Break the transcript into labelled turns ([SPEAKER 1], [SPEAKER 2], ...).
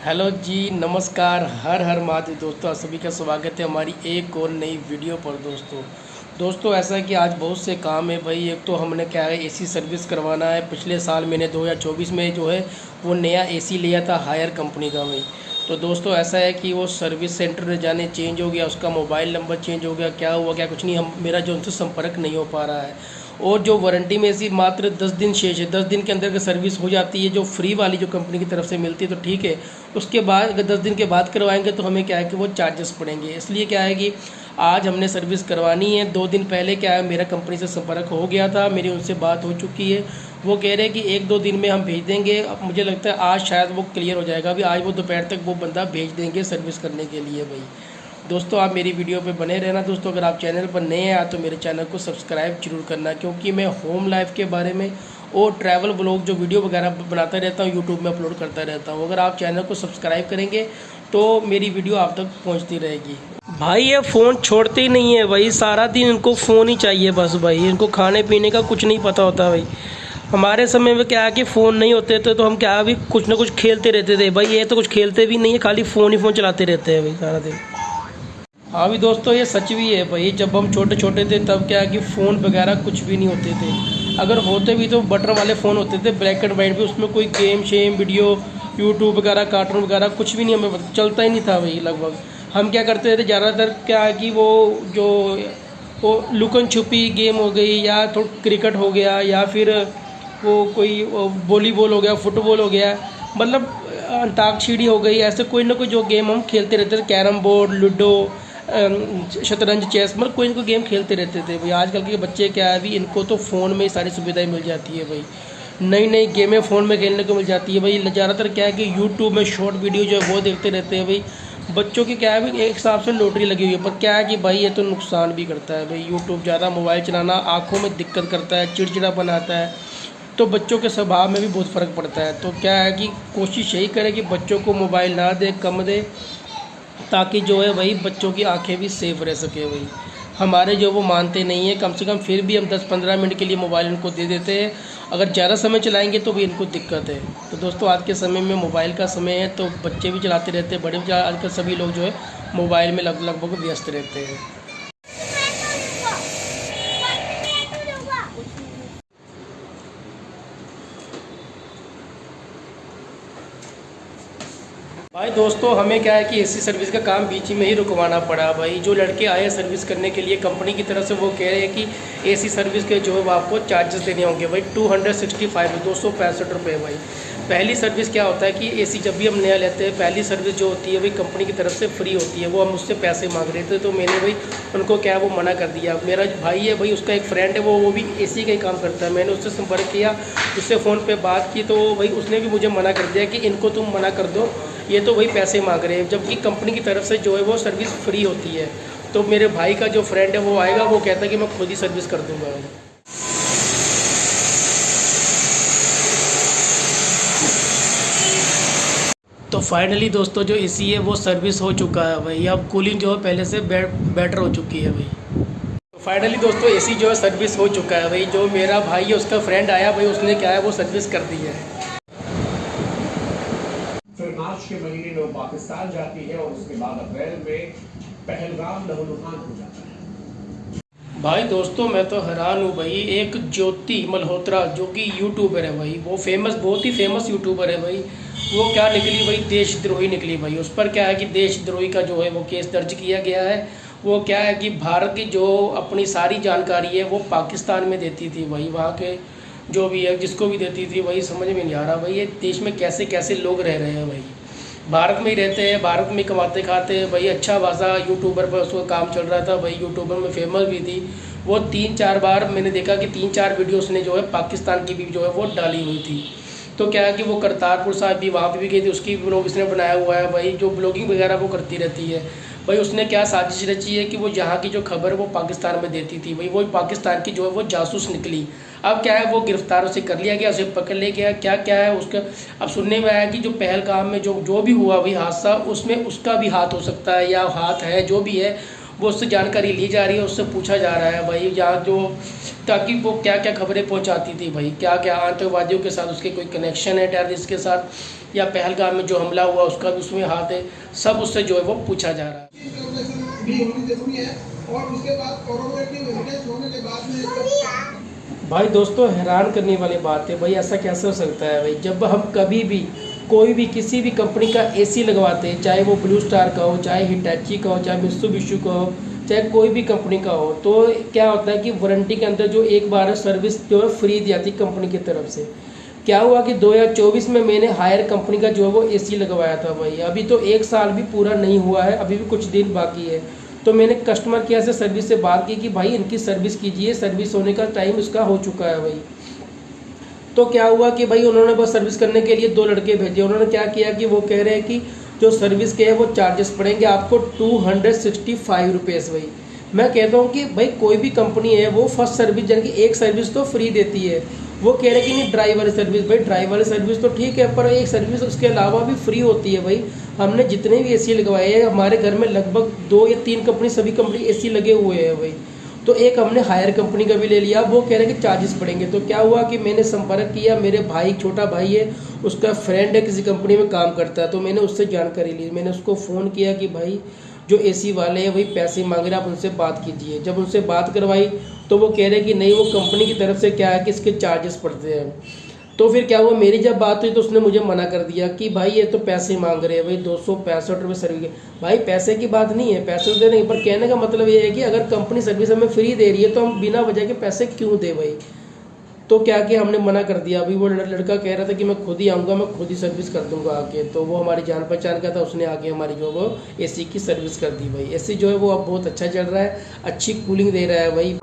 [SPEAKER 1] Hello जी, नमस्कार। हर हर महादेव दोस्तों, आप सभी का स्वागत है हमारी एक और नई वीडियो पर। दोस्तों ऐसा है कि आज बहुत से काम है भाई। एक तो हमने क्या है, एसी सर्विस करवाना है। पिछले साल मैंने 2024 में जो है वो नया एसी लिया था हायर कंपनी का भाई। तो दोस्तों ऐसा है कि वो सर्विस सेंटर में जाने चेंज हो गया, उसका मोबाइल नंबर चेंज हो गया, क्या हुआ क्या कुछ नहीं, हम मेरा जो उनसे संपर्क नहीं हो पा रहा है। और जो वारंटी में एसी मात्र 10 दिन शेष है, 10 दिन के अंदर अगर सर्विस हो जाती है जो फ्री वाली जो कंपनी की तरफ से मिलती है तो ठीक है। उसके बाद अगर 10 दिन के बाद करवाएंगे तो हमें क्या है कि वो चार्जेस पड़ेंगे। इसलिए क्या है कि आज हमने सर्विस करवानी है। 2 दिन पहले क्या है, मेरा कंपनी से संपर्क हो गया था, मेरी उनसे बात हो चुकी है। वो कह रहे हैं कि 1-2 दिन में हम भेज देंगे। अब मुझे लगता है आज शायद वो क्लियर हो जाएगा। अभी आज वो दोपहर तक वो बंदा भेज देंगे सर्विस करने के लिए भाई। दोस्तों आप मेरी वीडियो पे बने रहना। दोस्तों अगर आप चैनल पर नए हैं तो मेरे चैनल को सब्सक्राइब जरूर करना, क्योंकि मैं होम लाइफ के बारे में और ट्रैवल ब्लॉग जो वीडियो वगैरह बनाता रहता हूँ, यूट्यूब में अपलोड करता रहता हूँ। अगर आप चैनल को सब्सक्राइब करेंगे तो मेरी वीडियो आप तक पहुँचती रहेगी। भाई ये फ़ोन छोड़ते ही नहीं है भाई, सारा दिन इनको फ़ोन ही चाहिए बस भाई। इनको खाने पीने का कुछ नहीं पता होता भाई। हमारे समय में क्या है कि फ़ोन नहीं होते थे तो हम क्या भी कुछ ना कुछ खेलते रहते थे भाई। ये तो कुछ खेलते भी नहीं है, खाली फ़ोन ही फ़ोन चलाते रहते हैं भाई सारा दिन। हाँ भी दोस्तों ये सच भी है भाई। जब हम छोटे छोटे थे तब क्या है कि फ़ोन वगैरह कुछ भी नहीं होते थे। अगर होते भी तो बटन वाले फ़ोन होते थे, ब्लैक एंड वाइट भी। उसमें कोई गेम शेम वीडियो यूट्यूब वगैरह कार्टून वगैरह कुछ भी नहीं, हमें चलता ही नहीं था भाई लगभग। हम क्या करते थे ज़्यादातर, क्या है कि वो लुकन छुपी गेम हो गई, या तो क्रिकेट हो गया, या फिर वो कोई वॉलीबॉल हो गया, फुटबॉल हो गया, मतलब अंताक्षरी हो गई। ऐसे कोई ना कोई जो गेम हम खेलते रहते थे। कैरम बोर्ड, लूडो, शतरंज, चेस, मतलब कोई ना कोई गेम खेलते रहते थे भाई। आजकल के बच्चे क्या है अभी, इनको तो फ़ोन में ही सारी सुविधाएं मिल जाती है भाई। नई नई गेमें फ़ोन में खेलने को मिल जाती है भाई। ज़्यादातर क्या है कि यूट्यूब में शॉर्ट वीडियो जो है वो देखते रहते हैं भाई। बच्चों की क्या है भाई, एक हिसाब से लॉटरी लगी हुई है। पर क्या है कि भाई ये तो नुकसान भी करता है भाई। यूट्यूब ज़्यादा मोबाइल चलाना आँखों में दिक्कत करता है, चिड़चिड़ापन आता है, तो बच्चों के स्वभाव में भी बहुत फ़र्क पड़ता है। तो क्या है कि कोशिश यही करें कि बच्चों को मोबाइल ना दे, कम दे, ताकि जो है भाई बच्चों की आंखें भी सेफ रह सके भाई। हमारे जो वो मानते नहीं है, कम से कम फिर भी हम 10-15 मिनट के लिए मोबाइल इनको दे देते हैं। अगर ज़्यादा समय चलाएंगे तो भी इनको दिक्कत है। तो दोस्तों आज के समय में मोबाइल का समय है, तो बच्चे भी चलाते रहते हैं, बड़े भी। आजकल सभी लोग जो है मोबाइल में लगभग व्यस्त रहते हैं। भाई दोस्तों हमें क्या है कि एसी सर्विस का काम बीच में ही रुकवाना पड़ा भाई। जो लड़के आए सर्विस करने के लिए कंपनी की तरफ से, वो कह रहे हैं कि एसी सर्विस के जो है वो आपको चार्जेस देने होंगे भाई। 265 ₹265 भाई। पहली सर्विस क्या होता है कि एसी जब भी हम नया लेते हैं, पहली सर्विस जो होती है भाई कंपनी की तरफ से फ्री होती है। वो हम उससे पैसे मांग रहे थे, तो मैंने भाई उनको क्या वो मना कर दिया। मेरा भाई है भाई, उसका एक फ्रेंड है, वो भी एसी का ही काम करता है। मैंने उससे संपर्क किया, उससे फ़ोन पर बात की, तो भाई उसने भी मुझे मना कर दिया कि इनको तुम मना कर दो, ये तो वही पैसे मांग रहे हैं, जबकि कंपनी की तरफ से जो है वो सर्विस फ्री होती है। तो मेरे भाई का जो फ्रेंड है वो आएगा, वो कहता है कि मैं खुद ही सर्विस कर दूंगा। तो फाइनली दोस्तों जो एसी है वो सर्विस हो चुका है भाई। अब कूलिंग जो है पहले से बेटर हो चुकी है भाई। तो फाइनली दोस्तों एसी जो है सर्विस हो चुका है भाई। जो मेरा भाई है उसका फ्रेंड आया भाई, उसने क्या है वो सर्विस कर दी है।
[SPEAKER 2] फिर मार्च के महीने में वो पाकिस्तान जाती है और उसके बाद अप्रैल में पहलगाम लहूलुहान हो जाता है।
[SPEAKER 1] भाई दोस्तों मैं तो हैरान हूँ भाई। एक ज्योति मल्होत्रा जो कि यूट्यूबर है भाई, वो फेमस, बहुत ही फेमस यूट्यूबर है भाई, वो क्या निकली भाई, देशद्रोही निकली भाई। उस पर क्या है कि देशद्रोही का जो है वो केस दर्ज किया गया है। वो क्या है कि भारत की जो अपनी सारी जानकारी है वो पाकिस्तान में देती थी भाई। वहाँ के जो भी है जिसको भी देती थी भाई, समझ में नहीं आ रहा भाई ये देश में कैसे कैसे लोग रह रहे हैं भाई। भारत में ही रहते हैं, भारत में कमाते खाते हैं भाई। अच्छा खासा यूट्यूबर पर उसको काम चल रहा था भाई, यूट्यूबर में फेमस भी थी वो। 3-4 बार मैंने देखा कि 3-4 वीडियो उसने जो है पाकिस्तान की भी जो है वो डाली हुई थी। तो क्या है कि वो करतारपुर साहिब भी वहाँ पे भी गई थी, उसकी ब्लॉग इसने बनाया हुआ है भाई। जो ब्लॉगिंग वगैरह वो करती रहती है भाई। उसने क्या साजिश रची है कि वो यहाँ की जो खबर वो पाकिस्तान में देती थी भाई। वो पाकिस्तान की जो है वो जासूस निकली। अब क्या है वो गिरफ्तार उसे कर लिया गया, उसे पकड़ लिया गया। क्या क्या है उसका, अब सुनने में आया कि जो पहलगाम में जो भी हुआ भाई हादसा, उसमें उसका भी हाथ हो सकता है, या हाथ है जो भी है, वो उससे जानकारी ली जा रही है, उससे पूछा जा रहा है भाई। यहाँ जो ताकि वो क्या क्या खबरें पहुँचाती थी भाई, क्या क्या आतंकवादियों के साथ उसके कोई कनेक्शन है, टेररिस्ट के साथ, या पहलगाम में जो हमला हुआ उसका भी उसमें हाथ है, सब उससे जो है वो पूछा जा रहा है।
[SPEAKER 3] भी होनी जरूरी है और उसके बाद कोरोनेटिव एविडेंस होने के बाद में
[SPEAKER 1] भाई दोस्तों हैरान करने वाली बात है भाई, ऐसा कैसे हो सकता है भाई। जब हम कभी भी कोई भी किसी भी कंपनी का एसी लगवाते हैं, चाहे वो ब्लू स्टार का हो, चाहे हिटैची का हो, चाहे मित्सुबिशी का हो, चाहे कोई भी कंपनी का हो, तो क्या होता है कि वारंटी के अंदर जो एक बार सर्विस जो है फ्री दी जाती है कंपनी की तरफ से। क्या हुआ कि 2024 में मैंने हायर कंपनी का जो है वो एसी लगवाया था भाई। अभी तो 1 साल भी पूरा नहीं हुआ है, अभी भी कुछ दिन बाकी है। तो मैंने कस्टमर केयर से सर्विस से बात की कि भाई इनकी सर्विस कीजिए, सर्विस होने का टाइम उसका हो चुका है भाई। तो क्या हुआ कि भाई उन्होंने बस सर्विस करने के लिए 2 लड़के भेजे। उन्होंने क्या किया कि वो कह रहे हैं कि जो सर्विस के है वो चार्जेस पड़ेंगे आपको 265 रुपीज़ भाई। मैं कहता हूँ कि भाई कोई भी कंपनी है वो फर्स्ट सर्विस यानी कि एक सर्विस तो फ्री देती है। वो कह रहे हैं कि नहीं ड्राइव वाली सर्विस, भाई ड्राइव वाली सर्विस तो ठीक है, पर एक सर्विस उसके अलावा भी फ्री होती है भाई। हमने जितने भी एसी लगवाए हैं, हमारे घर में लगभग 2 या 3 कंपनी, सभी कंपनी एसी लगे हुए हैं भाई। तो एक हमने हायर कंपनी का भी ले लिया, वो कह रहे हैं कि चार्जेस पड़ेंगे। तो क्या हुआ कि मैंने संपर्क किया, मेरे भाई छोटा भाई है, उसका फ्रेंड है किसी कंपनी में काम करता है, तो मैंने उससे जानकारी ली। मैंने उसको फ़ोन किया कि भाई जो एसी वाले हैं वही पैसे मांग रहे हैं, आप उनसे बात कीजिए। जब उनसे बात करवाई तो वो कह रहे कि नहीं, वो कंपनी की तरफ से क्या है कि इसके चार्जेस पड़ते हैं। तो फिर क्या हुआ, मेरी जब बात हुई तो उसने मुझे मना कर दिया कि भाई ये तो पैसे मांग रहे हैं भाई, 265 रुपये सर्विस। भाई पैसे की बात नहीं है, पैसे तो दे नहीं, पर कहने का मतलब ये है कि अगर कंपनी सर्विस हमें फ्री दे रही है तो हम बिना वजह के पैसे क्यों दे भाई। तो क्या कि हमने मना कर दिया। अभी वो लड़का कह रहा था कि मैं खुद ही आऊँगा, मैं खुद ही सर्विस कर दूंगा आके। तो वो हमारी जान पहचान का था, उसने आके हमारी जो वो एसी की सर्विस कर दी भाई। एसी जो है वो अब बहुत अच्छा चल रहा है, अच्छी कूलिंग दे रहा है भाई।